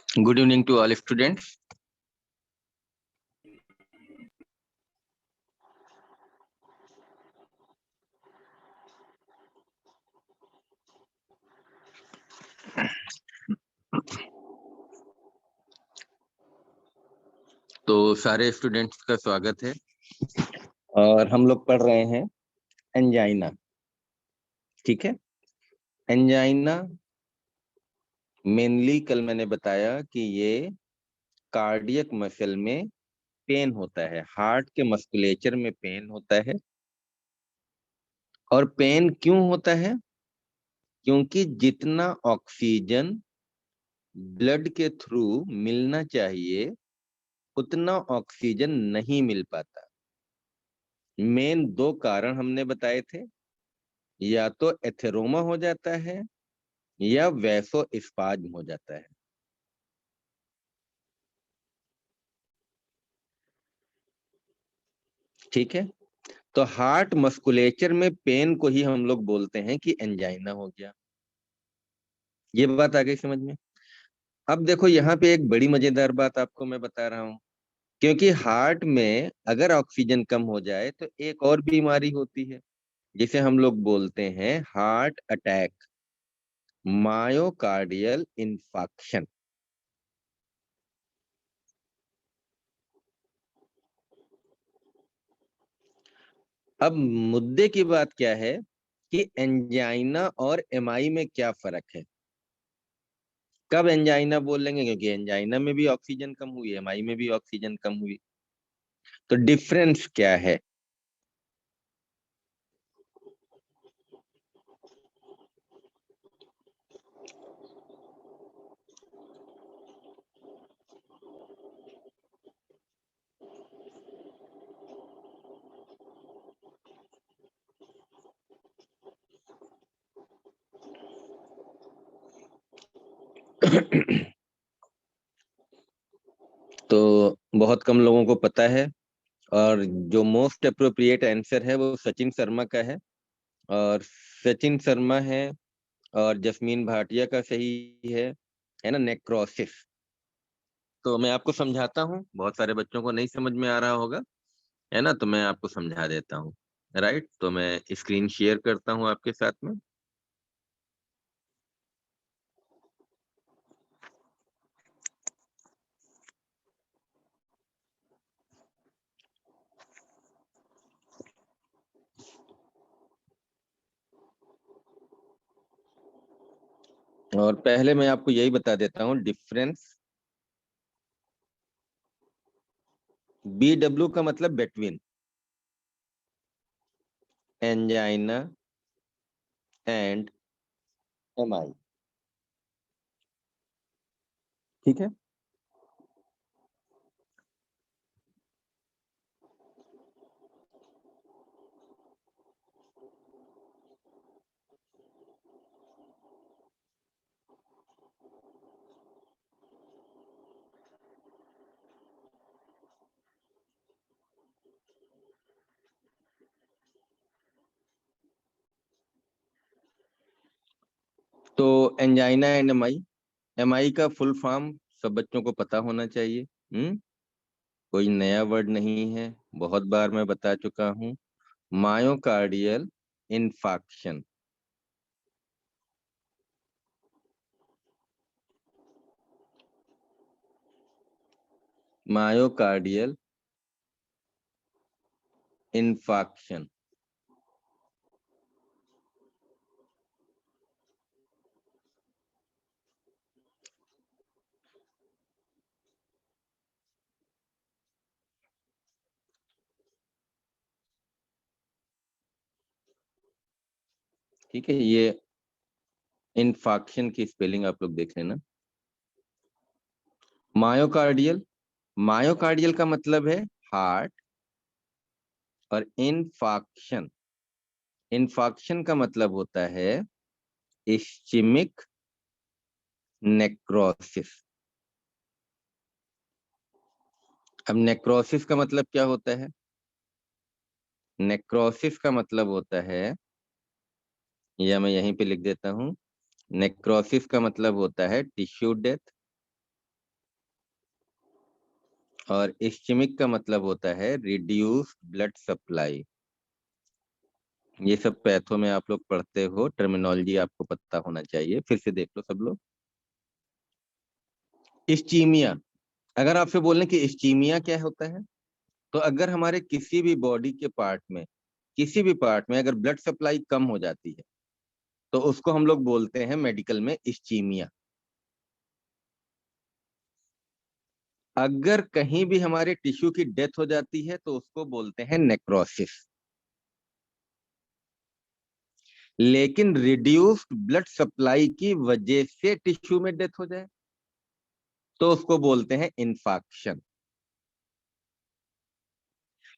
Good evening to all students. तो सारे students का स्वागत है और हम लोग पढ़ रहे हैं एंजाइना। ठीक है, एंजाइना मेनली कल मैंने बताया कि ये कार्डियक मसल में पेन होता है, हार्ट के मस्कुलेचर में पेन होता है। और पेन क्यों होता है? क्योंकि जितना ऑक्सीजन ब्लड के थ्रू मिलना चाहिए उतना ऑक्सीजन नहीं मिल पाता। मेन दो कारण हमने बताए थे, या तो एथेरोमा हो जाता है या वैसोस्पाज्म हो जाता है। ठीक है, तो हार्ट मस्कुलेचर में पेन को ही हम लोग बोलते हैं कि एंजाइना हो गया। ये बात आ गई समझ में? अब देखो यहाँ पे एक बड़ी मजेदार बात आपको मैं बता रहा हूँ। क्योंकि हार्ट में अगर ऑक्सीजन कम हो जाए तो एक और बीमारी होती है जिसे हम लोग बोलते हैं हार्ट अटैक, मायोकार्डियल इंफाक्शन। अब मुद्दे की बात क्या है कि एंजाइना और एमआई में क्या फर्क है। कब एंजाइना बोल लेंगे? क्योंकि एंजाइना में भी ऑक्सीजन कम हुई, एमआई में भी ऑक्सीजन कम हुई। तो डिफरेंस क्या है? तो बहुत कम लोगों को पता है, और जो मोस्ट अप्रोप्रिएट आंसर है वो सचिन शर्मा का है। और सचिन शर्मा है और जस्मीन भाटिया का सही है ना, नेक्रोसिस। तो मैं आपको समझाता हूँ, बहुत सारे बच्चों को नहीं समझ में आ रहा होगा, है ना, तो मैं आपको समझा देता हूँ। राइट, तो मैं स्क्रीन शेयर करता हूँ आपके साथ में। और पहले मैं आपको यही बता देता हूँ डिफरेंस। BW का मतलब बिटवीन, एंजाइना एंड एमआई। ठीक है, तो एंजाइना एंड एमआई, एमआई का फुल फॉर्म सब बच्चों को पता होना चाहिए। कोई नया वर्ड नहीं है, बहुत बार मैं बता चुका हूँ। Myocardial infarction. Myocardial infarction. ठीक है, ये इन्फाक्शन की स्पेलिंग आप लोग देख लेना। मायोकार्डियल, मायोकार्डियल का मतलब है हार्ट, और इन्फाक्शन, इन्फाक्शन का मतलब होता है इस्चेमिक नेक्रोसिस। अब नेक्रोसिस का मतलब क्या होता है? नेक्रोसिस का मतलब होता है, या मैं यहीं पे लिख देता हूं, नेक्रोसिस का मतलब होता है टिश्यू डेथ, और इस्चेमिक का मतलब होता है रिड्यूस्ड ब्लड सप्लाई। ये सब पैथो में आप लोग पढ़ते हो, टर्मिनोलॉजी आपको पता होना चाहिए। फिर से देख लो सब लोग। इस्चीमिया, अगर आपसे बोलें कि इस्चीमिया क्या होता है, तो अगर हमारे किसी भी बॉडी के पार्ट में, किसी भी पार्ट में अगर ब्लड सप्लाई कम हो जाती है, तो उसको हम लोग बोलते हैं मेडिकल में इस्चीमिया। अगर कहीं भी हमारे टिश्यू की डेथ हो जाती है, तो उसको बोलते हैं नेक्रोसिस। लेकिन रिड्यूस्ड ब्लड सप्लाई की वजह से टिश्यू में डेथ हो जाए, तो उसको बोलते हैं इन्फाक्शन।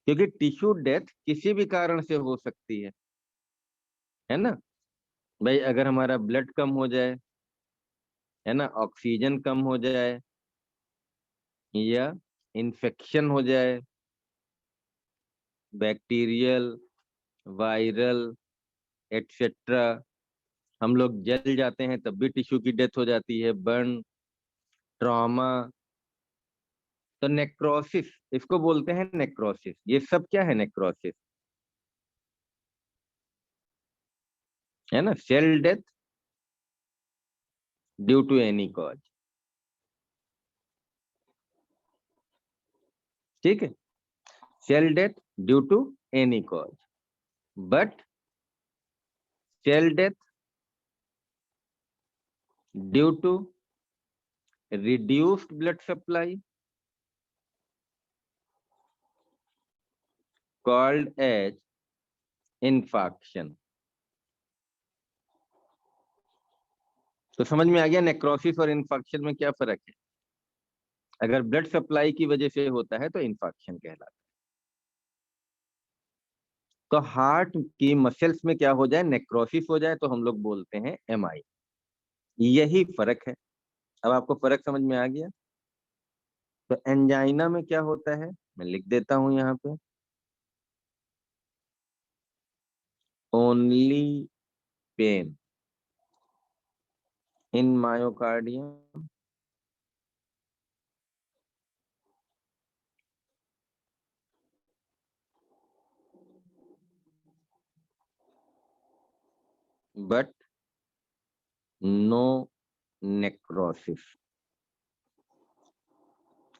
क्योंकि टिश्यू डेथ किसी भी कारण से हो सकती है ना। भाई अगर हमारा ब्लड कम हो जाए, है ना, ऑक्सीजन कम हो जाए, या इन्फेक्शन हो जाए, बैक्टीरियल, वायरल, एटसेट्रा, हम लोग जल जाते हैं तब भी टिश्यू की डेथ हो जाती है, बर्न, ट्रॉमा, तो नेक्रोसिस, इसको बोलते हैं नेक्रोसिस। ये सब क्या है नेक्रोसिस, है ना, cell death due to any cause. ठीक है, cell death due to any cause, but cell death due to reduced blood supply called as infarction. तो समझ में आ गया नेक्रोसिस और इन्फाक्शन में क्या फर्क है। अगर ब्लड सप्लाई की वजह से होता है तो इन्फाक्शन कहलाता है। तो हार्ट की मसल्स में क्या हो जाए, नेक्रोसिस हो जाए, तो हम लोग बोलते हैं एमआई। यही फर्क है। अब आपको फर्क समझ में आ गया। तो एंजाइना में क्या होता है, मैं लिख देता हूं यहाँ पे, only pain in myocardium but no necrosis.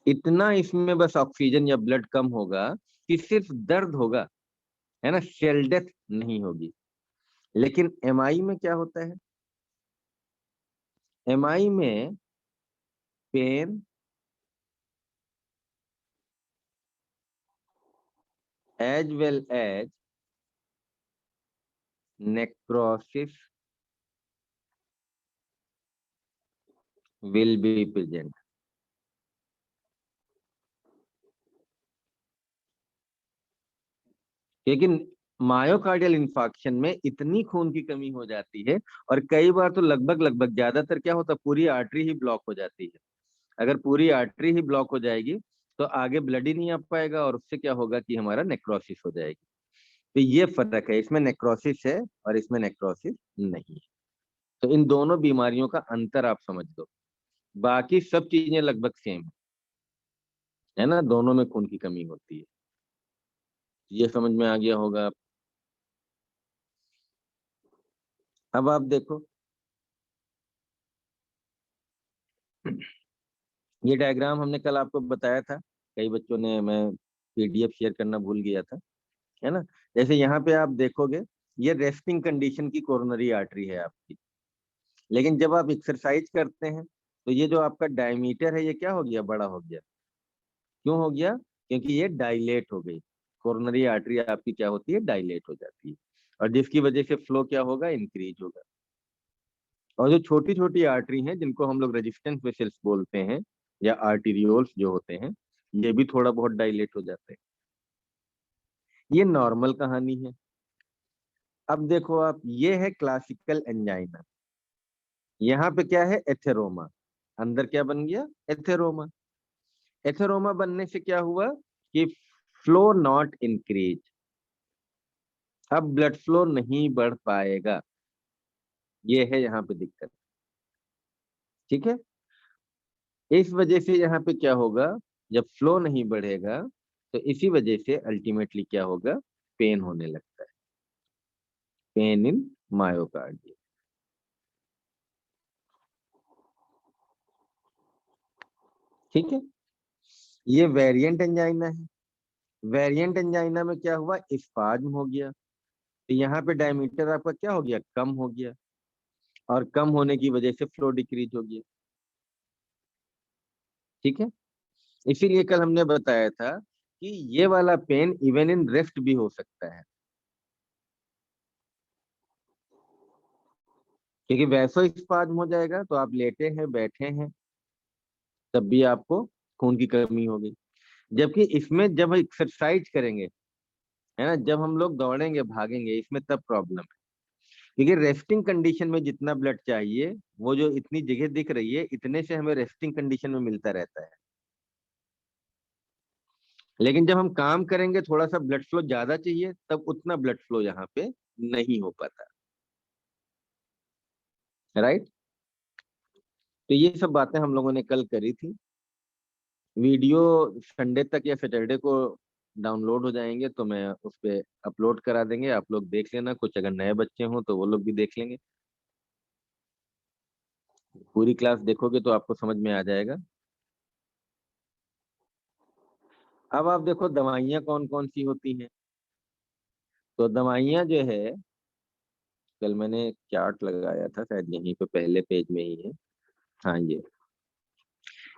इतना इसमें बस ऑक्सीजन या ब्लड कम होगा कि सिर्फ दर्द होगा, है ना, सेल डेथ नहीं होगी। लेकिन एमआई में क्या होता है, एमआई में pain as well as necrosis will be present. लेकिन मायोकार्डियल इंफाक्शन में इतनी खून की कमी हो जाती है, और कई बार तो लगभग लगभग ज्यादातर क्या होता है, पूरी आर्टरी ही ब्लॉक हो जाती है। अगर पूरी आर्टरी ही ब्लॉक हो जाएगी, तो आगे ब्लड ही नहीं आ पाएगा, और उससे क्या होगा कि हमारा नेक्रोसिस हो जाएगी। तो ये फर्क है, इसमें नेक्रोसिस है और इसमें नेक्रोसिस नहीं है। तो इन दोनों बीमारियों का अंतर आप समझ दो, बाकी सब चीजें लगभग सेम है ना, दोनों में खून की कमी होती है। ये समझ में आ गया होगा। अब आप देखो, ये डायग्राम हमने कल आपको बताया था, कई बच्चों ने, मैं पीडीएफ शेयर करना भूल गया था, है ना। जैसे यहाँ पे आप देखोगे, ये रेस्टिंग कंडीशन की कोरोनरी आर्टरी है आपकी। लेकिन जब आप एक्सरसाइज करते हैं, तो ये जो आपका डायमीटर है, ये क्या हो गया, बड़ा हो गया। क्यों हो गया, क्योंकि ये डायलेट हो गई। कोरोनरी आर्टरी आपकी क्या होती है, डायलेट हो जाती है, और जिसकी वजह से फ्लो क्या होगा, इंक्रीज होगा। और जो छोटी छोटी आर्टरी हैं, जिनको हम लोग रेजिस्टेंस वेसल्स बोलते हैं, या आर्टीरियोल्स जो होते हैं, ये भी थोड़ा बहुत डायलेट हो जाते हैं। ये नॉर्मल कहानी है। अब देखो आप, ये है क्लासिकल एंजाइना। यहाँ पे क्या है, एथेरोमा। अंदर क्या बन गया, एथेरोमा। एथेरोमा बनने से क्या हुआ कि फ्लो नॉट इंक्रीज, अब ब्लड फ्लो नहीं बढ़ पाएगा। ये है यहाँ पे दिक्कत। ठीक है, इस वजह से यहाँ पे क्या होगा जब फ्लो नहीं बढ़ेगा तो इसी वजह से अल्टीमेटली क्या होगा, पेन होने लगता है, पेन इन मायोकार्डियम। ठीक है, ये वेरिएंट एंजाइना है। वेरिएंट एंजाइना में क्या हुआ, स्पाज्म हो गया, तो यहाँ पे डायमीटर आपका क्या हो गया, कम हो गया, और कम होने की वजह से फ्लो डिक्रीज हो गया। ठीक है, इसीलिए कल हमने बताया था कि ये वाला पेन इवन इन रेस्ट भी हो सकता है, क्योंकि वैसा स्पाज्म हो जाएगा तो आप लेटे हैं बैठे हैं तब भी आपको खून की कमी होगी। जबकि इसमें जब एक्सरसाइज करेंगे, है ना, जब हम लोग दौड़ेंगे भागेंगे, इसमें तब प्रॉब्लम है, क्योंकि रेस्टिंग कंडीशन में जितना ब्लड चाहिए, वो जो इतनी जगह दिख रही है, इतने से हमें रेस्टिंग कंडीशन में मिलता रहता है। लेकिन जब हम काम करेंगे, थोड़ा सा ब्लड फ्लो ज्यादा चाहिए, तब उतना ब्लड फ्लो यहाँ पे नहीं हो पाता। राइट, तो ये सब बातें हम लोगों ने कल करी थी। वीडियो संडे तक या सैटरडे को डाउनलोड हो जाएंगे, तो मैं उस पे अपलोड करा देंगे, आप लोग देख लेना। कुछ अगर नए बच्चे हों तो वो लोग भी देख लेंगे। पूरी क्लास देखोगे तो आपको समझ में आ जाएगा। अब आप देखो दवाइयाँ कौन कौन सी होती हैं। तो दवाइयाँ जो है, कल मैंने चार्ट लगाया था, शायद यहीं पे पहले पेज में ही है। हाँ, ये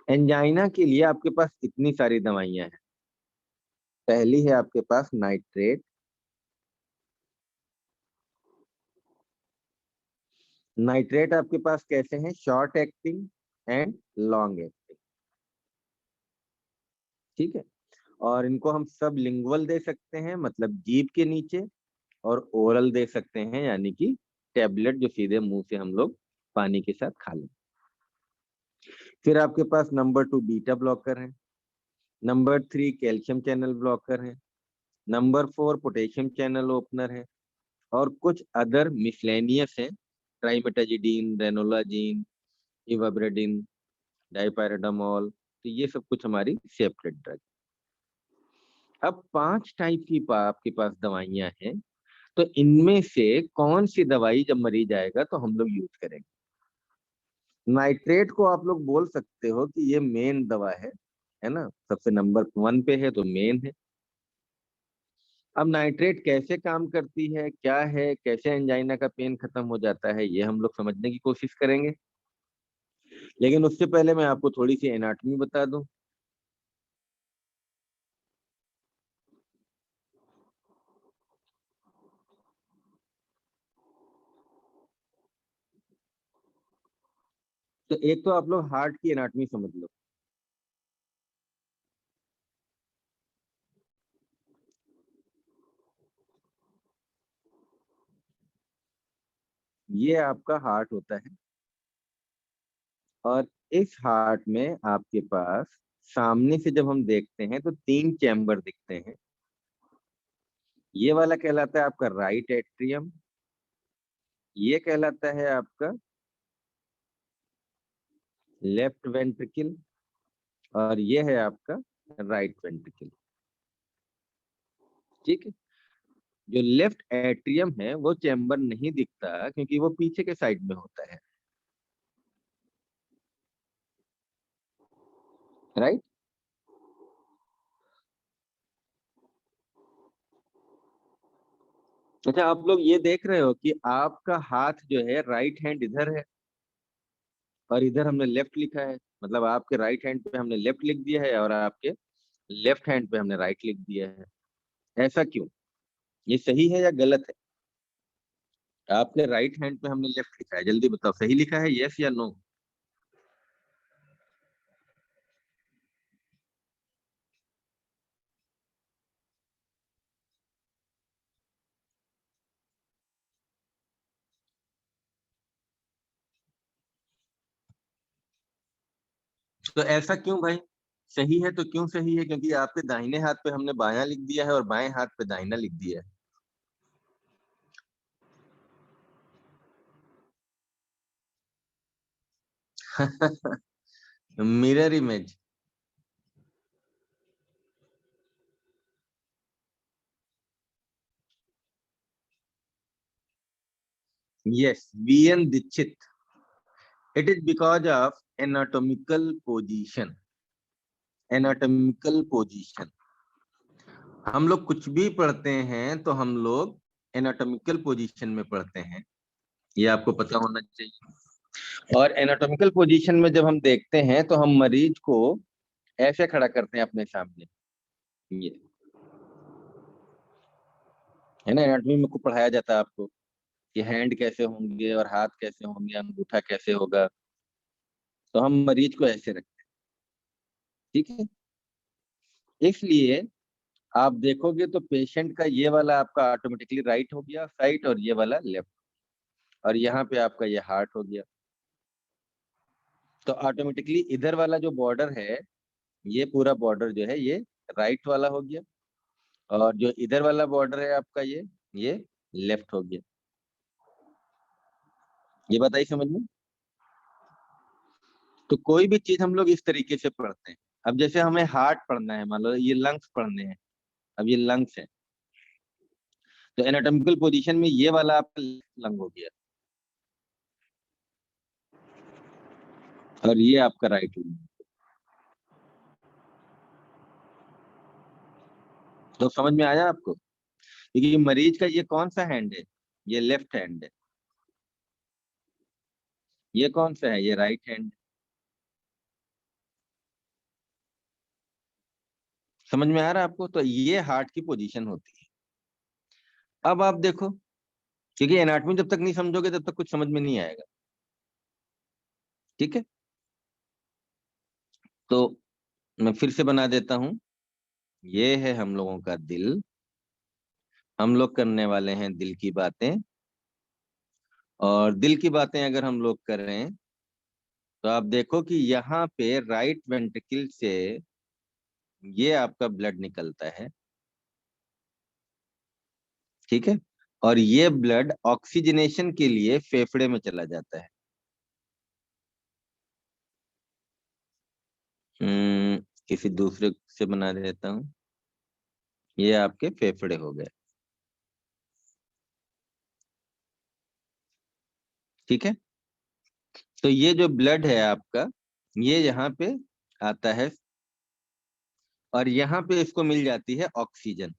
एंजाइना के लिए आपके पास इतनी सारी दवाइयाँ हैं। पहली है आपके पास नाइट्रेट। नाइट्रेट आपके पास कैसे हैं, short acting and long acting. ठीक है, और इनको हम सब लिंगुअल दे सकते हैं, मतलब जीभ के नीचे, और ओरल दे सकते हैं, यानी कि टेबलेट जो सीधे मुंह से हम लोग पानी के साथ खा लें। फिर आपके पास नंबर 2 बीटा ब्लॉकर है, नंबर 3 कैल्शियम चैनल ब्लॉकर है, नंबर 4 पोटेशियम चैनल ओपनर है, और कुछ अदर मिसलेनियस है, ट्राइमेटाजिडीन, रेनोलाजीन, इवाब्रेडिन, डाइपैराडामोल। तो ये सब कुछ हमारी सेपरेट ड्रग। अब 5 टाइप की आपके पास दवाइयां हैं, तो इनमें से कौन सी दवाई जब मरीज आएगा तो हम लोग यूज करेंगे। नाइट्रेट को आप लोग बोल सकते हो कि ये मेन दवा है ना, सबसे नंबर 1 पे है तो मेन है। अब नाइट्रेट कैसे काम करती है, क्या है, कैसे एंजाइना का पेन खत्म हो जाता है, ये हम लोग समझने की कोशिश करेंगे। लेकिन उससे पहले मैं आपको थोड़ी सी एनाटॉमी बता दूं। तो एक तो आप लोग हार्ट की एनाटॉमी समझ लो। ये आपका हार्ट होता है, और इस हार्ट में आपके पास सामने से जब हम देखते हैं तो 3 चैम्बर दिखते हैं। ये वाला कहलाता है आपका राइट एट्रियम, ये कहलाता है आपका लेफ्ट वेंट्रिकल, और ये है आपका राइट वेंट्रिकल। ठीक है, जो लेफ्ट एट्रियम है वो चैम्बर नहीं दिखता, क्योंकि वो पीछे के साइड में होता है। राइट, अच्छा, आप लोग ये देख रहे हो कि आपका हाथ जो है, राइट हैंड इधर है और इधर हमने लेफ्ट लिखा है, मतलब आपके राइट हैंड पे हमने लेफ्ट लिख दिया है और आपके लेफ्ट हैंड पे हमने राइट लिख दिया है। ऐसा क्यों, ये सही है या गलत है? आपके राइट हैंड पे हमने लेफ्ट लिखा है, जल्दी बताओ, सही लिखा है, यस या नो? तो ऐसा क्यों भाई, सही है तो क्यों सही है? क्योंकि आपके दाहिने हाथ पे हमने बायां लिख दिया है और बाएं हाथ पे दाहिना लिख दिया है। Mirror image. Yes, V.N. Dixit. It is because of anatomical position. Anatomical position. हम लोग कुछ भी पढ़ते हैं तो हम लोग एनाटॉमिकल पोजीशन में पढ़ते हैं, ये आपको पता होना चाहिए। और एनाटॉमिकल पोजीशन में जब हम देखते हैं तो हम मरीज को ऐसे खड़ा करते हैं अपने सामने, ये है ना। एनाटॉमी में को पढ़ाया जाता है आपको कि हैंड कैसे होंगे और हाथ कैसे होंगे, अंगूठा कैसे होगा, तो हम मरीज को ऐसे रखते हैं, ठीक है। इसलिए आप देखोगे तो पेशेंट का ये वाला आपका ऑटोमेटिकली राइट हो गया साइड और ये वाला लेफ्ट, और यहाँ पे आपका ये हार्ट हो गया। तो ऑटोमेटिकली इधर वाला जो बॉर्डर है, ये पूरा बॉर्डर जो है ये राइट वाला हो गया, और जो इधर वाला बॉर्डर है आपका ये लेफ्ट हो गया। ये बताइए समझ में। तो कोई भी चीज हम लोग इस तरीके से पढ़ते हैं। अब जैसे हमें हार्ट पढ़ना है, मान लो ये लंग्स पढ़ने हैं, अब ये लंग्स है, तो एनाटॉमिकल पोजीशन में ये वाला आपका लंग हो गया और ये आपका राइट लंग। तो समझ में आया आपको, क्योंकि ये मरीज का ये कौन सा हैंड है, ये लेफ्ट हैंड है, ये कौन सा है, ये राइट हैंड। समझ में आ रहा है आपको, तो ये हार्ट की पोजीशन होती है। अब आप देखो, क्योंकि एनाटॉमी जब तक नहीं समझोगे तब तक कुछ समझ में नहीं आएगा, ठीक है। तो मैं फिर से बना देता हूं, ये है हम लोगों का दिल, हम लोग करने वाले हैं दिल की बातें। और दिल की बातें अगर हम लोग कर रहे हैं तो आप देखो कि यहाँ पे राइट वेंट्रिकल से ये आपका ब्लड निकलता है, ठीक है। और ये ब्लड ऑक्सीजनेशन के लिए फेफड़े में चला जाता है। किसी दूसरे से बना देता हूँ, ये आपके फेफड़े हो गए, ठीक है। तो ये जो ब्लड है आपका, ये यहाँ पे आता है और यहाँ पे इसको मिल जाती है ऑक्सीजन।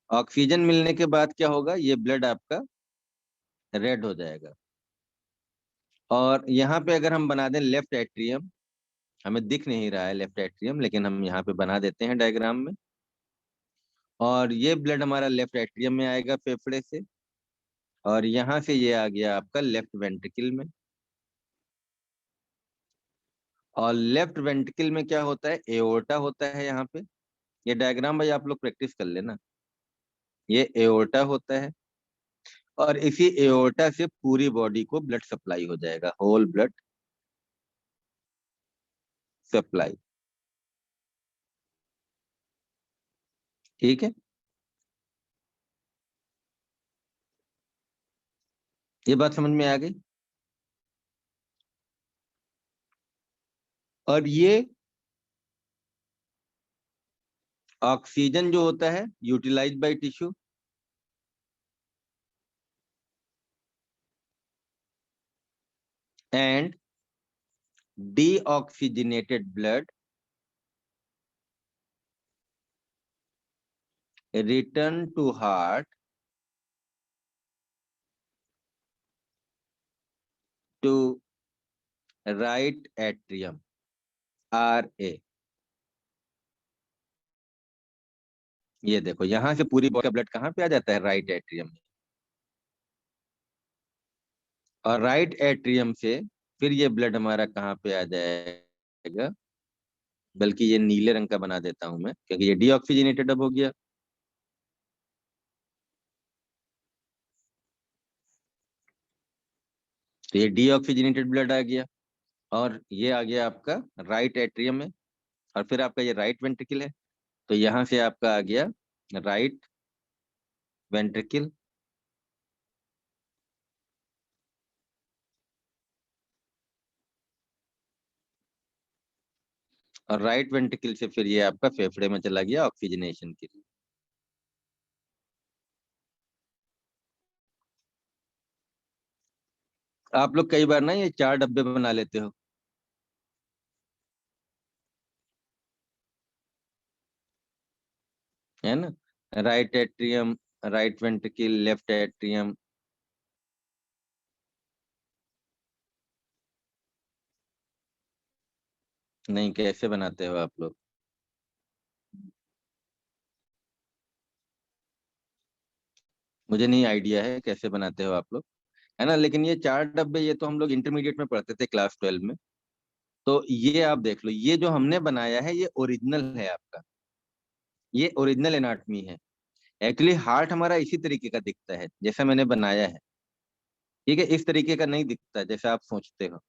ऑक्सीजन मिलने के बाद क्या होगा, ये ब्लड आपका रेड हो जाएगा। और यहाँ पे अगर हम बना दें लेफ्ट एट्रियम, हमें दिख नहीं रहा है लेफ्ट एट्रियम, लेकिन हम यहाँ पे बना देते हैं डायग्राम में। और ये ब्लड हमारा लेफ्ट एट्रियम में आएगा फेफड़े से, और यहाँ से ये आ गया आपका लेफ्ट वेंट्रिकल में। और लेफ्ट वेंट्रिकल में क्या होता है, एओर्टा होता है यहाँ पे। ये डायग्राम भाई आप लोग प्रैक्टिस कर लेना, ये एओर्टा होता है। और इसी एओर्टा से पूरी बॉडी को ब्लड सप्लाई हो जाएगा, होल ब्लड सप्लाई, ठीक है। ये बात समझ में आ गई। और ये ऑक्सीजन जो होता है utilize by tissue, and deoxygenated blood return to heart to right atrium, RA। ये देखो यहां से पूरी बॉडी का ब्लड कहाँ पे आ जाता है, राइट एट्रियम में। और राइट एट्रियम से फिर ये ब्लड हमारा कहाँ पे आ जाएगा, बल्कि ये नीले रंग का बना देता हूं मैं क्योंकि ये डीऑक्सीजनेटेड अब हो गया। तो ये डीऑक्सीजनेटेड ब्लड आ गया, और ये आ गया आपका राइट एट्रियम में। और फिर आपका ये राइट वेंट्रिकल है, तो यहाँ से आपका आ गया राइट वेंट्रिकल। और राइट वेंट्रिकल से फिर ये आपका फेफड़े में चला गया ऑक्सीजनेशन के लिए। आप लोग कई बार ना ये 4 डब्बे बना लेते हो, है ना? Right atrium, right ventricle, left atrium. नहीं, कैसे बनाते हो आप लोग? मुझे नहीं आइडिया है कैसे बनाते हो आप लोग, है ना? लेकिन ये 4 डब्बे, ये तो हम लोग इंटरमीडिएट में पढ़ते थे, क्लास 12 में। तो ये आप देख लो, ये जो हमने बनाया है ये ओरिजिनल है आपका, ये ओरिजिनल एनाटमी है। एक्चुअली हार्ट हमारा इसी तरीके का दिखता है जैसा मैंने बनाया है, ठीक है? इस तरीके का नहीं दिखता जैसा आप सोचते हो,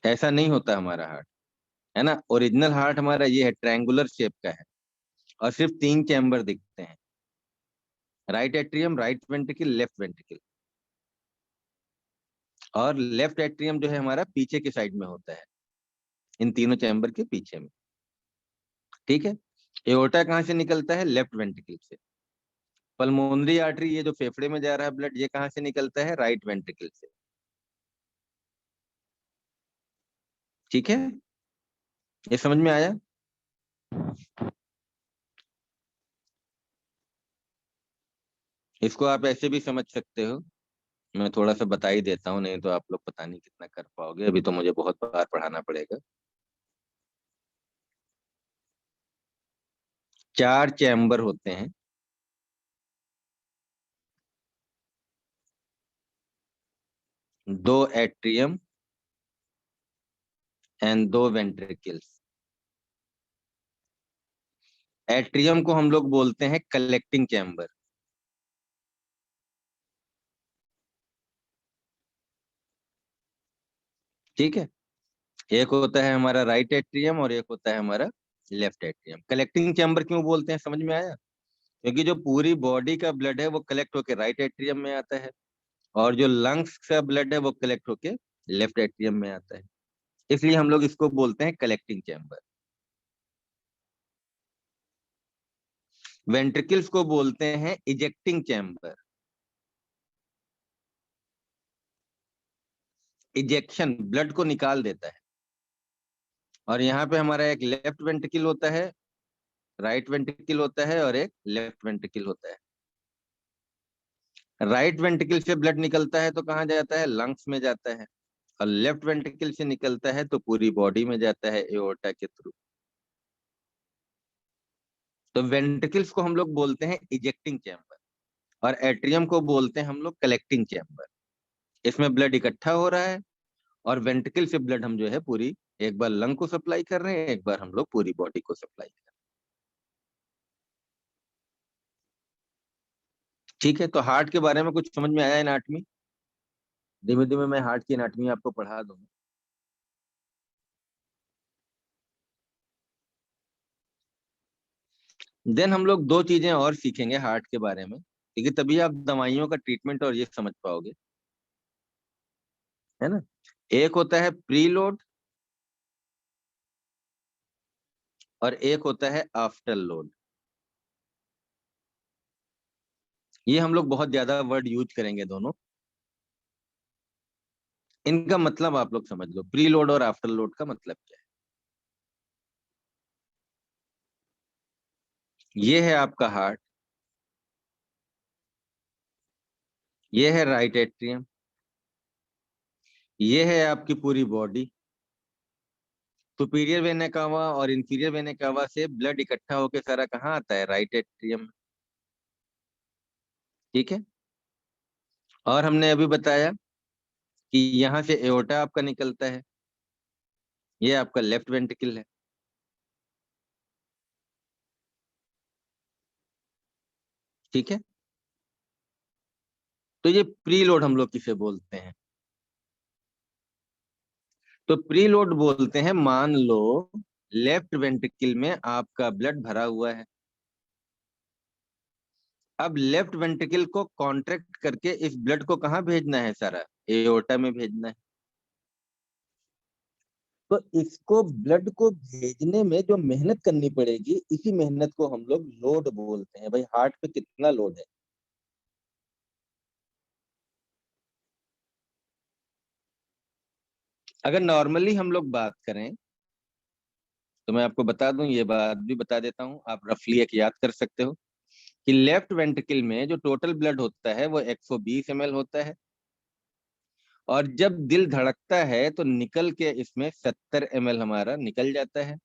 ऐसा नहीं होता हमारा हार्ट, है ना? ओरिजिनल हार्ट हमारा ये है, ट्रायंगुलर शेप का है, और सिर्फ 3 चैम्बर दिखते हैं, right atrium, right ventricle, left ventricle. और लेफ्ट एट्रियम जो है हमारा पीछे की साइड में होता है, इन तीनों चैम्बर के पीछे में, ठीक है? एओर्टा कहाँ से निकलता है? लेफ्ट वेंट्रिकल से। पल्मोनरी आर्टरी, ये जो फेफड़े में जा रहा है ब्लड, ये कहाँ से निकलता है? राइट वेंट्रिकल से, ठीक है? ये समझ में आया? इसको आप ऐसे भी समझ सकते हो, मैं थोड़ा सा बता ही देता हूँ, नहीं तो आप लोग पता नहीं कितना कर पाओगे, अभी तो मुझे बहुत बार पढ़ाना पड़ेगा। 4 चैम्बर होते हैं, 2 एट्रियम एंड 2 वेंट्रिकल्स। एट्रियम को हम लोग बोलते हैं कलेक्टिंग चैम्बर, ठीक है? एक होता है हमारा राइट एट्रियम और एक होता है हमारा लेफ्ट एट्रियम। कलेक्टिंग चैम्बर क्यों बोलते हैं, समझ में आया? क्योंकि जो पूरी बॉडी का ब्लड है वो कलेक्ट होके राइट एट्रियम में आता है, और जो लंग्स का ब्लड है वो कलेक्ट होके लेफ्ट एट्रियम में आता है, इसलिए हम लोग इसको बोलते हैं कलेक्टिंग चैम्बर। वेंट्रिकल्स को बोलते हैं इजेक्टिंग चैम्बर। इजेक्शन, ब्लड को निकाल देता है। और यहाँ पे हमारा एक लेफ्ट वेंट्रिकल होता है, राइट वेंट्रिकल होता है, और एक लेफ्ट वेंट्रिकल होता है। राइट वेंट्रिकल से ब्लड निकलता है तो कहाँ जाता है? लंग्स में जाता है। और लेफ्ट वेंट्रिकल से निकलता है तो पूरी बॉडी में जाता है, एओर्टा के थ्रू। तो वेंट्रिकल्स को हम लोग बोलते हैं इजेक्टिंग चैम्बर, और एट्रियम को बोलते हैं हम लोग कलेक्टिंग चैम्बर। इसमें ब्लड इकट्ठा हो रहा है, और वेंट्रिकल से ब्लड हम जो है पूरी, एक बार लंग को सप्लाई कर रहे हैं, एक बार हम लोग पूरी बॉडी को सप्लाई कर रहे हैं, ठीक है? तो हार्ट के बारे में कुछ समझ में आया एनाटमी? धीमे धीमे मैं हार्ट की एनाटमी आपको पढ़ा दूंगा। देन हम लोग 2 चीजें और सीखेंगे हार्ट के बारे में, क्योंकि तभी आप दवाइयों का ट्रीटमेंट और ये समझ पाओगे, है ना? एक होता है प्री लोड, और एक होता है आफ्टर लोड। ये हम लोग बहुत ज्यादा वर्ड यूज करेंगे दोनों, इनका मतलब आप लोग समझ लो, प्री लोड और आफ्टर लोड का मतलब क्या है। ये है आपका हार्ट, ये है राइट एट्रियम, ये है आपकी पूरी बॉडी। सुपीरियर वेना कावा और इंफीरियर वेना कावा से ब्लड इकट्ठा होकर सारा कहाँ आता है? राइट एट्रियम, ठीक है? और हमने अभी बताया कि यहाँ से एओर्टा आपका निकलता है, ये आपका लेफ्ट वेंट्रिकल है, ठीक है? तो ये प्री लोड हम लोग किसे बोलते हैं? तो प्री लोड बोलते हैं, मान लो लेफ्ट वेंट्रिकल में आपका ब्लड भरा हुआ है, अब लेफ्ट वेंट्रिकल को कॉन्ट्रैक्ट करके इस ब्लड को कहाँ भेजना है? सारा एओर्टा में भेजना है। तो इसको ब्लड को भेजने में जो मेहनत करनी पड़ेगी, इसी मेहनत को हम लोग लोड बोलते हैं। भाई हार्ट पे कितना लोड है, अगर नॉर्मली हम लोग बात करें तो मैं आपको बता दूं, ये बात भी बता देता हूं, आप रफली एक याद कर सकते हो कि लेफ्ट वेंट्रिकल में जो टोटल ब्लड होता है वो 120 ml होता है। और जब दिल धड़कता है तो निकल के इसमें 70 ml हमारा निकल जाता है।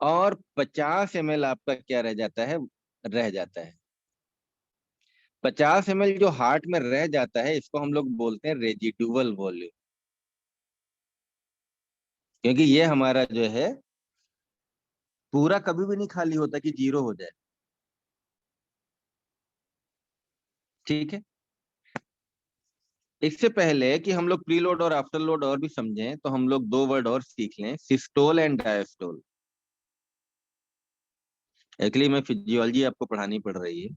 और 50 ml आपका क्या रह जाता है, रह जाता है। 50 ml जो हार्ट में रह जाता है इसको हम लोग बोलते हैं रेजिडुअल वॉल्यूम। क्योंकि ये हमारा जो है पूरा कभी भी नहीं खाली होता कि जीरो हो जाए। ठीक है। इससे पहले कि हम लोग प्रीलोड और आफ्टर लोड और भी समझें तो हम लोग दो वर्ड और सीख लें, सिस्टोल एंड डायस्टोल। एक्चुअली में फिजियोलॉजी आपको पढ़ानी पड़ रही है,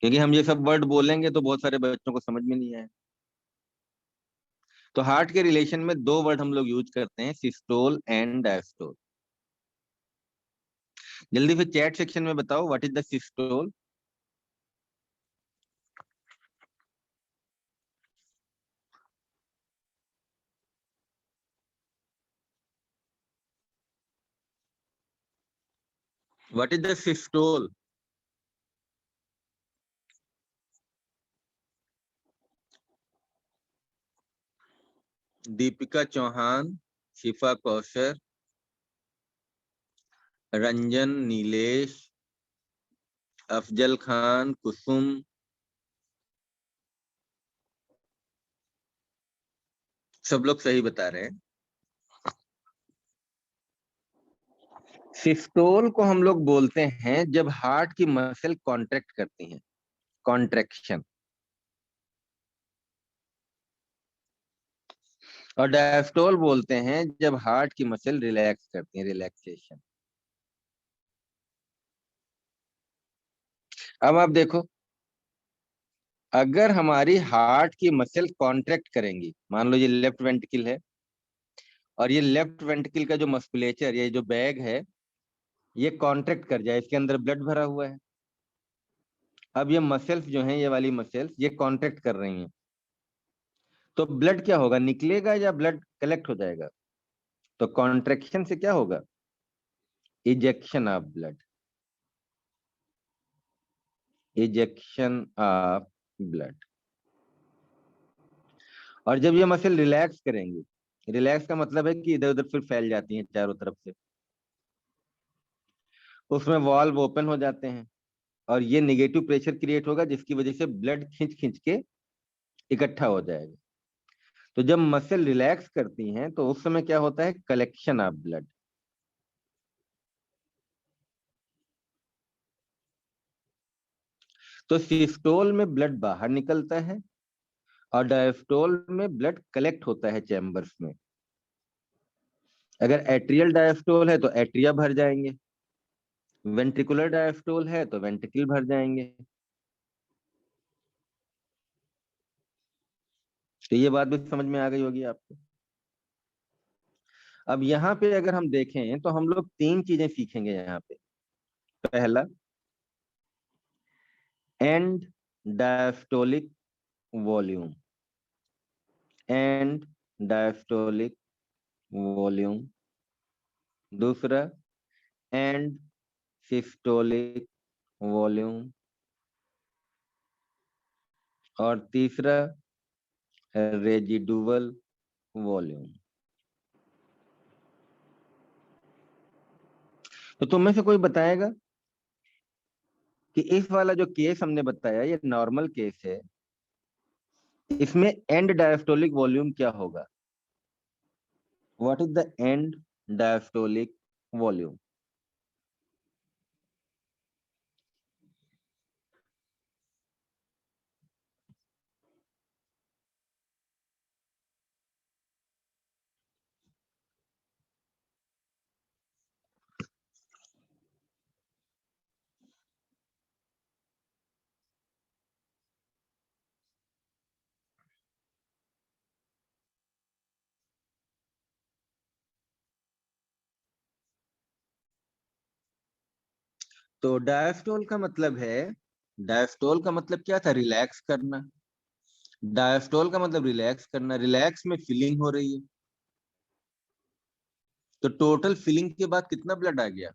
क्योंकि हम ये सब वर्ड बोलेंगे तो बहुत सारे बच्चों को समझ में नहीं आए। तो हार्ट के रिलेशन में दो वर्ड हम लोग यूज करते हैं, सिस्टोल एंड डायस्टोल। जल्दी से चैट सेक्शन में बताओ, what is the systole. What is the systole. Deepika Chauhan, Shifa Kausar, Ranjan, Nilesh, Afzal Khan, Kusum, सब लोग सही बता रहे हैं। सिस्टोल को हम लोग बोलते हैं जब हार्ट की मसल कॉन्ट्रैक्ट करती हैं, कॉन्ट्रैक्शन। और डायस्टोल बोलते हैं जब हार्ट की मसल रिलैक्स करती हैं, रिलैक्सेशन। अब आप देखो, अगर हमारी हार्ट की मसल कॉन्ट्रैक्ट करेंगी, मान लो ये लेफ्ट वेंट्रिकल है और ये लेफ्ट वेंट्रिकल का जो मस्कुलेचर, ये जो बैग है, ये कॉन्ट्रैक्ट कर जाए, इसके अंदर ब्लड भरा हुआ है। अब ये मसल्स जो हैं, ये वाली मसल्स ये कॉन्ट्रैक्ट कर रही हैं, तो ब्लड क्या होगा, निकलेगा या ब्लड कलेक्ट हो जाएगा। तो कॉन्ट्रैक्शन से क्या होगा, ejection of blood, ejection of blood. और जब ये मसल रिलैक्स करेंगी, रिलैक्स का मतलब है कि इधर उधर फिर फैल जाती हैं चारों तरफ से, उसमें वॉल्व ओपन हो जाते हैं और ये निगेटिव प्रेशर क्रिएट होगा जिसकी वजह से ब्लड खींच खींच के इकट्ठा हो जाएगा। तो जब मसल रिलैक्स करती हैं तो उस समय क्या होता है, कलेक्शन ऑफ ब्लड। तो सिस्टोल में ब्लड बाहर निकलता है और डायस्टोल में ब्लड कलेक्ट होता है चैम्बर्स में। अगर एट्रियल डायस्टोल है तो एट्रिया भर जाएंगे, वेंट्रिकुलर डायस्टोल है तो वेंट्रिकल भर जाएंगे। तो ये बात भी समझ में आ गई होगी आपको। अब यहाँ पे अगर हम देखें तो हम लोग तीन चीजें सीखेंगे यहाँ पे। पहला, and diastolic volume, and diastolic volume. दूसरा, एंड सिस्टोलिक वॉल्यूम। और तीसरा, रेजिडुअल वॉल्यूम। तो तुम में से कोई बताएगा कि इस वाला जो केस हमने बताया ये नॉर्मल केस है, इसमें एंड डायस्टोलिक वॉल्यूम क्या होगा। What is the end diastolic volume. तो डायस्टोल का मतलब है, डायस्टोल का मतलब क्या था, रिलैक्स करना। डायस्टोल का मतलब रिलैक्स करना, रिलैक्स में फिलिंग हो रही है, तो टोटल फिलिंग के बाद कितना ब्लड आ गया?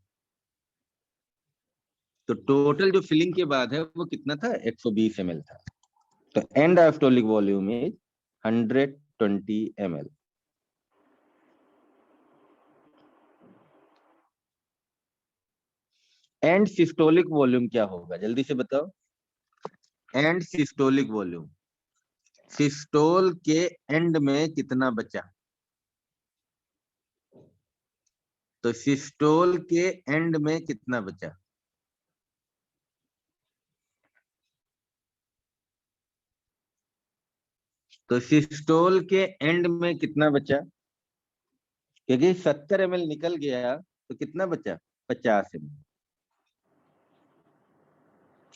तो टोटल जो फिलिंग के बाद है वो कितना था? 120 ml था। तो and diastolic volume is 120 ml। And systolic volume क्या होगा, जल्दी से बताओ। एंड सिस्टोलिक वॉल्यूम, सिस्टोल के एंड में कितना बचा? तो सिस्टोल के एंड में कितना बचा? तो सिस्टोल के एंड में कितना बचा? क्योंकि 70 ml निकल गया, तो कितना बचा? 50 ml।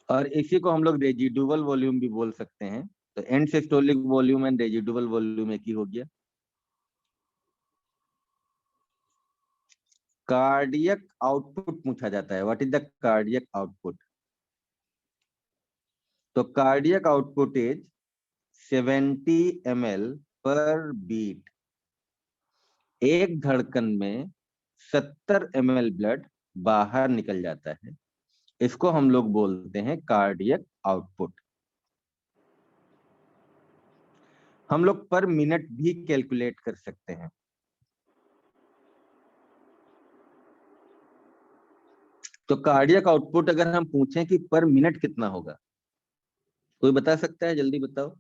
और इसी को हम लोग रेजिडुअल वॉल्यूम भी बोल सकते हैं। तो and systolic volume and residual volume एक ही हो गया। कार्डियक आउटपुट पूछा जाता है, what is the cardiac output? तो कार्डियक आउटपुट इज 70 ml पर बीट। एक धड़कन में 70 ml ब्लड बाहर निकल जाता है, इसको हम लोग बोलते हैं कार्डियक आउटपुट। हम लोग पर मिनट भी कैलकुलेट कर सकते हैं। तो कार्डियक आउटपुट अगर हम पूछें कि पर मिनट कितना होगा, कोई बता सकता है? जल्दी बताओ।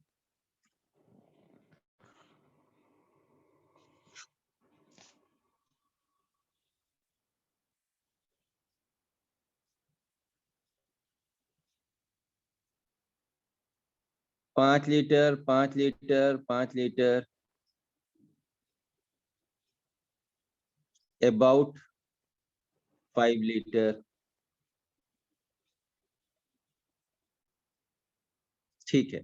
5 litre, 5 litre, 5 litre, about 5 litre. ठीक है,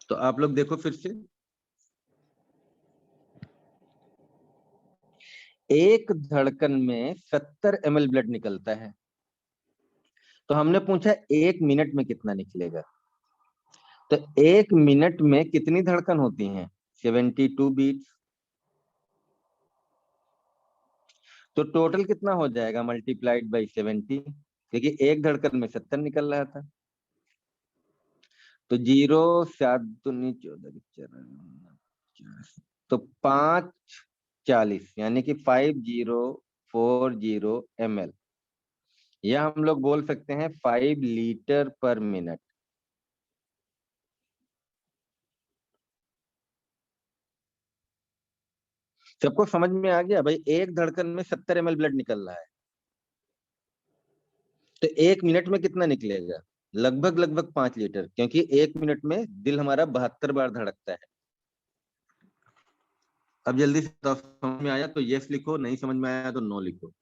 तो आप लोग देखो फिर से। एक धड़कन में 70 ml ब्लड निकलता है, तो हमने पूछा 1 मिनट में कितना निकलेगा। तो 1 मिनट में कितनी धड़कन होती हैं? 72 बीट। तो टोटल कितना हो जाएगा मल्टीप्लाइड बाई 70, क्योंकि एक धड़कन में 70 निकल रहा था। तो 0 7 दूनी 14, तो 540, यानी कि 5040 ml। या हम लोग बोल सकते हैं 5 लीटर पर मिनट। सबको समझ में आ गया भाई? एक धड़कन में 70 ml ब्लड निकल रहा है, तो 1 मिनट में कितना निकलेगा? लगभग लगभग 5 लीटर, क्योंकि 1 मिनट में दिल हमारा 72 बार धड़कता है। अब जल्दी से बताओ, समझ में आया तो यस लिखो, नहीं समझ में आया तो नो लिखो।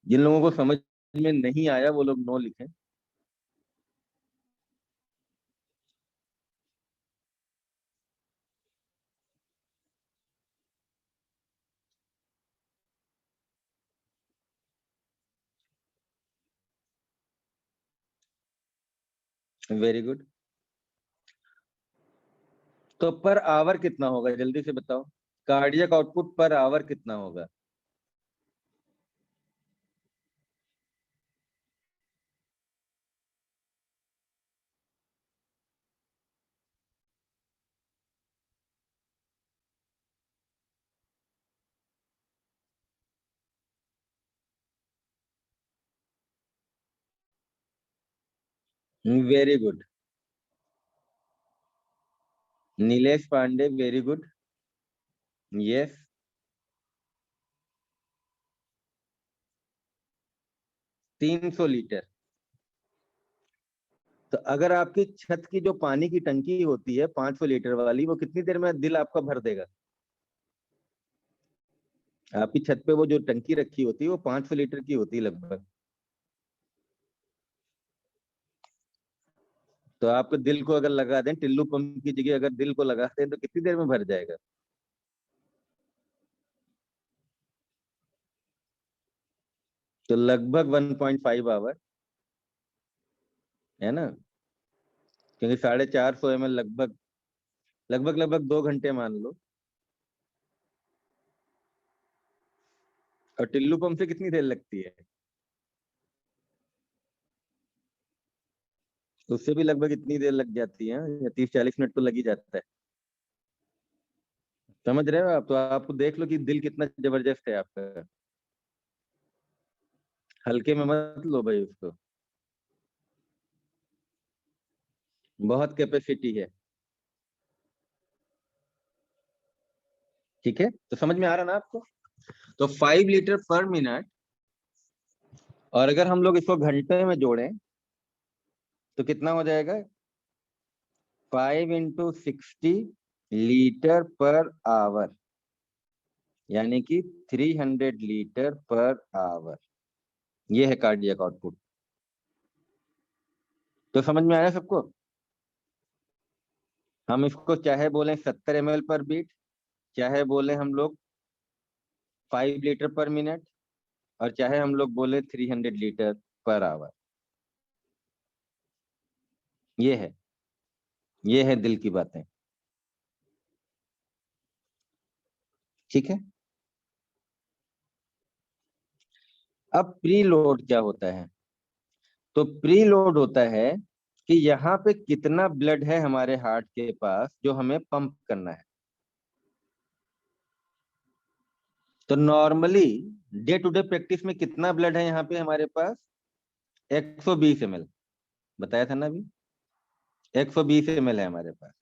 जिन लोगों को समझ में नहीं आया वो लोग नो लिखें। Very good. तो पर आवर कितना होगा, जल्दी से बताओ। कार्डियक आउटपुट पर आवर कितना होगा? Very good. Nilesh Pandey, very good. Yes. 300 litre. तो अगर आपकी छत की जो पानी की टंकी होती है 500 लीटर वाली, वो कितनी देर में दिल आपका भर देगा? आपकी छत पे वो जो टंकी रखी होती है वो 500 लीटर की होती है लगभग। तो आपको दिल को अगर लगा दें, टिल्लू पंप की जगह अगर दिल को लगा दें, तो कितनी देर में भर जाएगा? तो लगभग 1.5 आवर। है ना, क्योंकि 450 ml लगभग लगभग लगभग 2 घंटे मान लो। और टिल्लू पंप से कितनी देर लगती है? उससे भी लगभग इतनी देर लग जाती है, या 30-40 मिनट तो लग ही जाता है। समझ रहे हो आप? तो आपको देख लो कि दिल कितना जबरदस्त है आपका। हल्के में मत लो भाई उसको, बहुत कैपेसिटी है। ठीक है, तो समझ में आ रहा ना आपको? तो 5 लीटर पर मिनट, और अगर हम लोग इसको घंटे में जोड़ें तो कितना हो जाएगा? 5 × 60 लीटर पर आवर, यानी कि 300 लीटर पर आवर। ये है कार्डियक आउटपुट। तो समझ में आया सबको? हम इसको चाहे बोले 70 ml पर बीट, चाहे बोले हम लोग 5 लीटर पर मिनट, और चाहे हम लोग बोले 300 लीटर पर आवर। ये है, ये है दिल की बातें। ठीक है। अब प्री लोड क्या होता है? तो प्री लोड होता है कि यहाँ पे कितना ब्लड है हमारे हार्ट के पास जो हमें पंप करना है। तो normally day to day practice में कितना ब्लड है यहाँ पे हमारे पास? 120 ml। बताया था ना अभी, 120 ml है हमारे पास।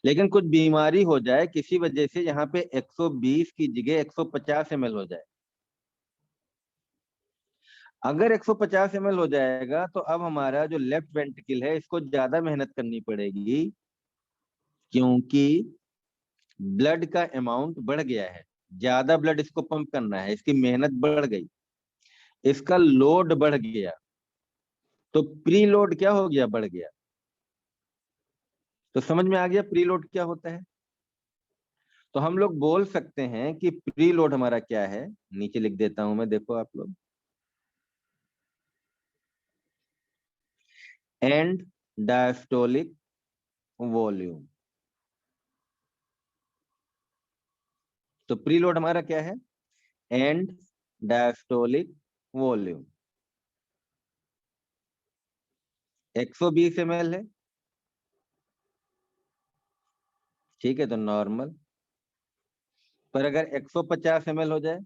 लेकिन कुछ बीमारी हो जाए किसी वजह से, यहाँ पे 120 की जगह 150 ml हो जाए। अगर 150 ml हो जाएगा तो अब हमारा जो लेफ्ट वेंट्रिकल है इसको ज्यादा मेहनत करनी पड़ेगी, क्योंकि ब्लड का अमाउंट बढ़ गया है। ज्यादा ब्लड इसको पंप करना है, इसकी मेहनत बढ़ गई, इसका लोड बढ़ गया। तो प्री लोड क्या हो गया? बढ़ गया। तो समझ में आ गया प्री लोड क्या होता है? तो हम लोग बोल सकते हैं कि प्री लोड हमारा क्या है। नीचे लिख देता हूं मैं, देखो आप लोग। And diastolic volume. तो प्री लोड हमारा क्या है? And diastolic volume. 120 ml है, ठीक है, तो नॉर्मल। पर अगर 150 ml हो जाए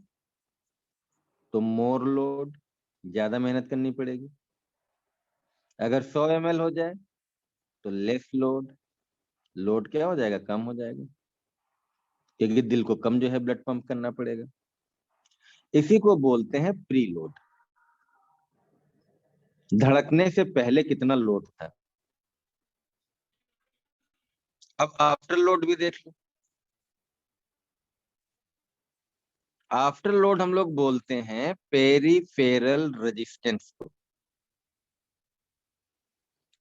तो मोर लोड, ज्यादा मेहनत करनी पड़ेगी। अगर 100 ml हो जाए तो लेस लोड, लोड क्या हो जाएगा? कम हो जाएगा, क्योंकि दिल को कम जो है ब्लड पंप करना पड़ेगा। इसी को बोलते हैं प्री लोड। धड़कने से पहले कितना लोड था। अब आफ्टर लोड भी देख लो। आफ्टर लोड हम लोग बोलते हैं पेरीफेरल रेजिस्टेंस को।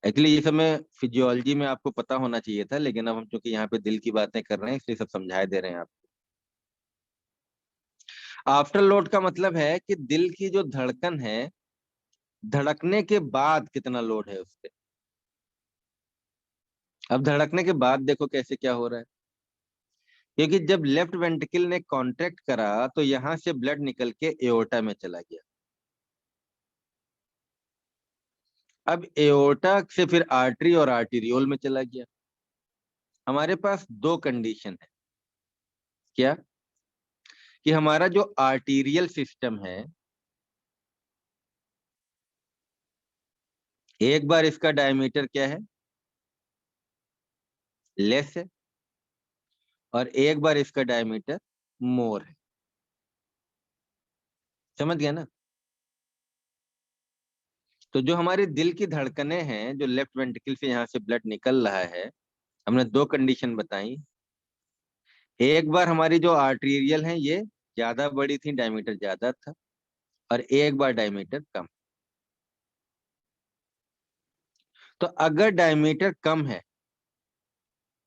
एक्चुअली ये सब में फिजियोलॉजी में आपको पता होना चाहिए था, लेकिन अब हम चूंकि यहाँ पे दिल की बातें कर रहे हैं इसलिए सब समझाए दे रहे हैं आपको। आफ्टर लोड का मतलब है कि दिल की जो धड़कन है, धड़कने के बाद कितना लोड है उस पे। अब धड़कने के बाद देखो कैसे क्या हो रहा है। क्योंकि जब लेफ्ट वेंट्रिकल ने कॉन्ट्रैक्ट करा तो यहां से ब्लड निकल के एओर्टा में चला गया। अब एओर्टा से फिर आर्टरी और आर्टीरियोल में चला गया। हमारे पास दो कंडीशन है। क्या? कि हमारा जो आर्टीरियल सिस्टम है, एक बार इसका डायमीटर क्या है? लेस है, और एक बार इसका डायमीटर मोर है। समझ गया ना? तो जो हमारे दिल की धड़कनें हैं, जो लेफ्ट वेंट्रिकल से यहाँ से ब्लड निकल रहा है, हमने दो कंडीशन बताई। एक बार हमारी जो आर्टेरियल है ये ज्यादा बड़ी थी, डायमीटर ज्यादा था, और एक बार डायमीटर कम। तो अगर डायमीटर कम है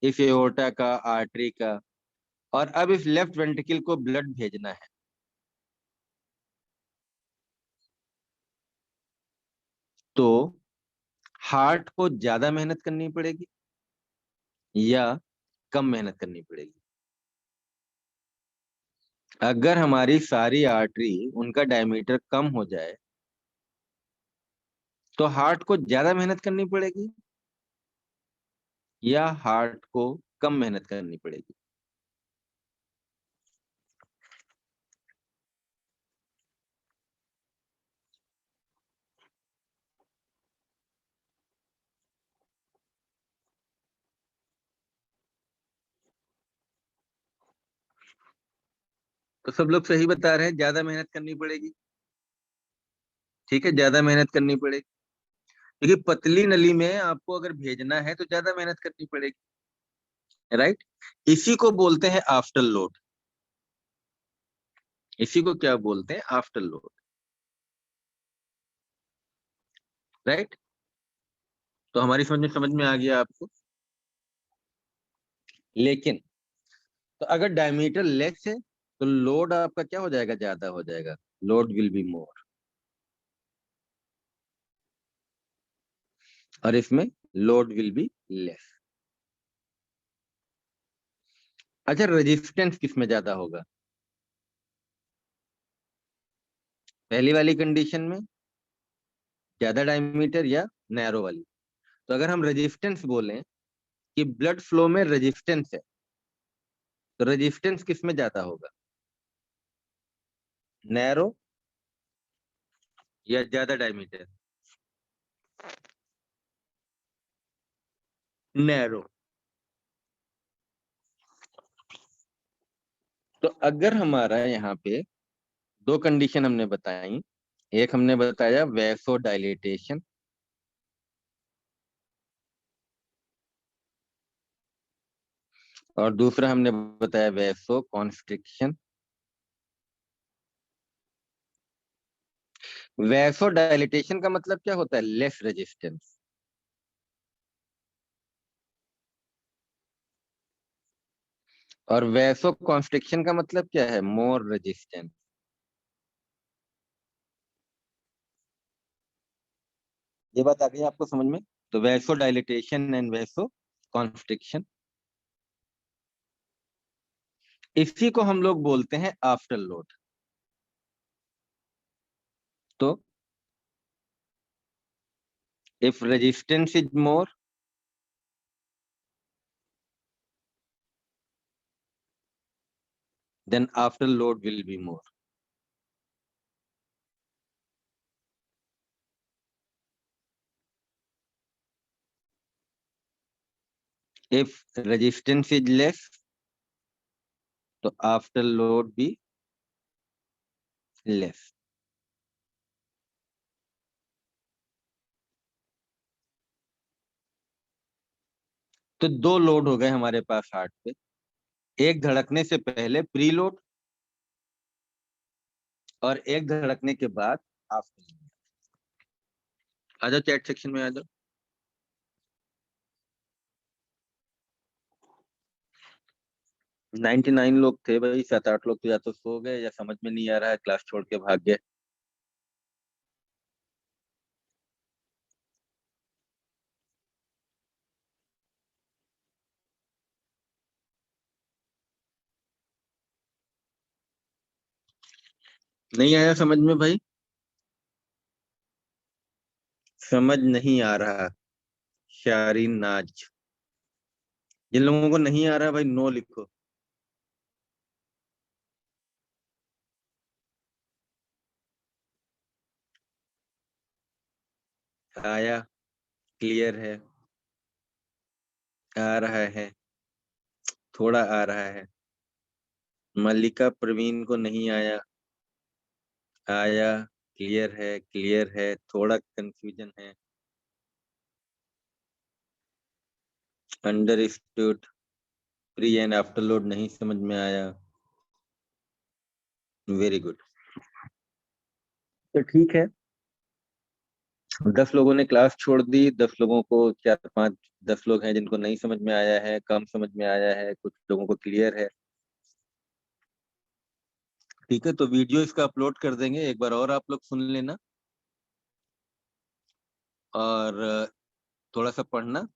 इस एओर्टा का, आर्टरी का, और अब इस लेफ्ट वेंट्रिकल को ब्लड भेजना है, तो हार्ट को ज्यादा मेहनत करनी पड़ेगी या कम मेहनत करनी पड़ेगी? अगर हमारी सारी आर्टरी उनका डायमीटर कम हो जाए तो हार्ट को ज्यादा मेहनत करनी पड़ेगी या हार्ट को कम मेहनत करनी पड़ेगी? तो सब लोग सही बता रहे हैं, ज्यादा मेहनत करनी पड़ेगी। ठीक है, ज्यादा मेहनत करनी पड़ेगी क्योंकि पतली नली में आपको अगर भेजना है तो ज्यादा मेहनत करनी पड़ेगी, राइट? इसी को बोलते हैं आफ्टर लोड। इसी को क्या बोलते हैं? After load, right? तो हमारी समझ में आ गया आपको। लेकिन तो अगर डायमीटर लेस है तो लोड आपका क्या हो जाएगा? ज्यादा हो जाएगा। Load will be more. और इसमें लोड विल बी लेस। अच्छा, रेजिस्टेंस किस में ज्यादा होगा? पहली वाली कंडीशन में ज्यादा डायमीटर या नैरो वाली? तो अगर हम रेजिस्टेंस बोलें कि ब्लड फ्लो में रेजिस्टेंस है तो रेजिस्टेंस किस में ज्यादा होगा? नैरो या ज्यादा डायमीटर? नैरो। तो अगर हमारा यहाँ पे दो कंडीशन हमने बताई, एक हमने बताया वैसो डायलिटेशन और दूसरा हमने बताया वैसो कॉन्स्ट्रिक्शन। वैसो डायलिटेशन का मतलब क्या होता है? Less resistance. और वैसो कॉन्स्ट्रिक्शन का मतलब क्या है? More resistance. ये बात आ गई आपको समझ में? तो vaso dilatation and vaso constriction, इसी को हम लोग बोलते हैं आफ्टर लोड। तो if resistance is more then after load will be more. If resistance is less, तो after load भी less. तो दो लोड हो गए हमारे पास हार्ट पे, एक धड़कने से पहले प्री लोड और एक धड़कने के बाद आफ्टर लोड। आ जाओ चैट सेक्शन में आ जाओ। 99 लोग थे भाई, 7-8 लोग तो या तो सो गए या समझ में नहीं आ रहा है, क्लास छोड़ के भाग गए। नहीं आया समझ में भाई? समझ नहीं आ रहा? शारीन नाज। जिन लोगों को नहीं आ रहा भाई नो लिखो। आया? क्लियर है? आ रहा है? थोड़ा आ रहा है? मल्लिका प्रवीण को नहीं आया? आया? क्लियर है? क्लियर है, थोड़ा कंफ्यूजन है? Understood. Pre and after load नहीं समझ में आया? Very good. तो ठीक है, 10 लोगों ने क्लास छोड़ दी, 10 लोगों को, 4-5, 10 लोग हैं जिनको नहीं समझ में आया है, कम समझ में आया है, कुछ लोगों को क्लियर है। ठीक है, तो वीडियो इसका अपलोड कर देंगे, एक बार और आप लोग सुन लेना। और थोड़ा सा पढ़ना।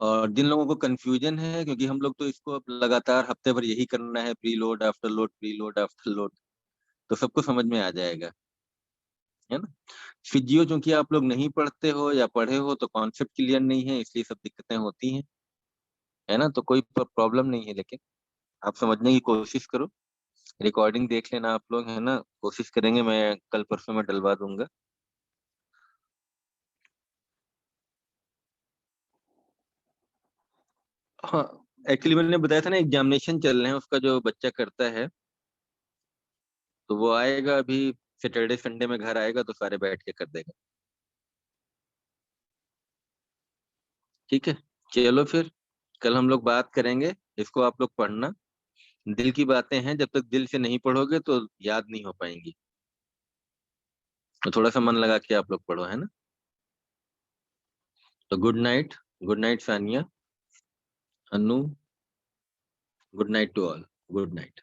और जिन लोगों को कंफ्यूजन है, क्योंकि हम लोग तो इसको अब लगातार हफ्ते भर यही करना है, pre load after load, pre load after load, तो सबको समझ में आ जाएगा, है ना। फिजियो चूंकि आप लोग नहीं पढ़ते हो या पढ़े हो तो कॉन्सेप्ट क्लियर नहीं है, इसलिए सब दिक्कतें होती हैं, है ना। तो कोई प्रॉब्लम नहीं है, लेकिन आप समझने की कोशिश करो। रिकॉर्डिंग देख लेना आप लोग, है ना। कोशिश करेंगे, मैं कल परसों में डलवा दूंगा। हाँ, एक्चुअली मैंने बताया था ना, एग्जामिनेशन चल रहे हैं, उसका जो बच्चा करता है तो वो आएगा अभी, सैटरडे संडे में घर आएगा तो सारे बैठ के कर देगा। ठीक है, चलो फिर कल हम लोग बात करेंगे। इसको आप लोग पढ़ना, दिल की बातें हैं, जब तक दिल से नहीं पढ़ोगे तो याद नहीं हो पाएंगी। तो थोड़ा सा मन लगा के आप लोग पढ़ो, है ना। तो good night. Good night Sania, Anu. Good night to all. Good night.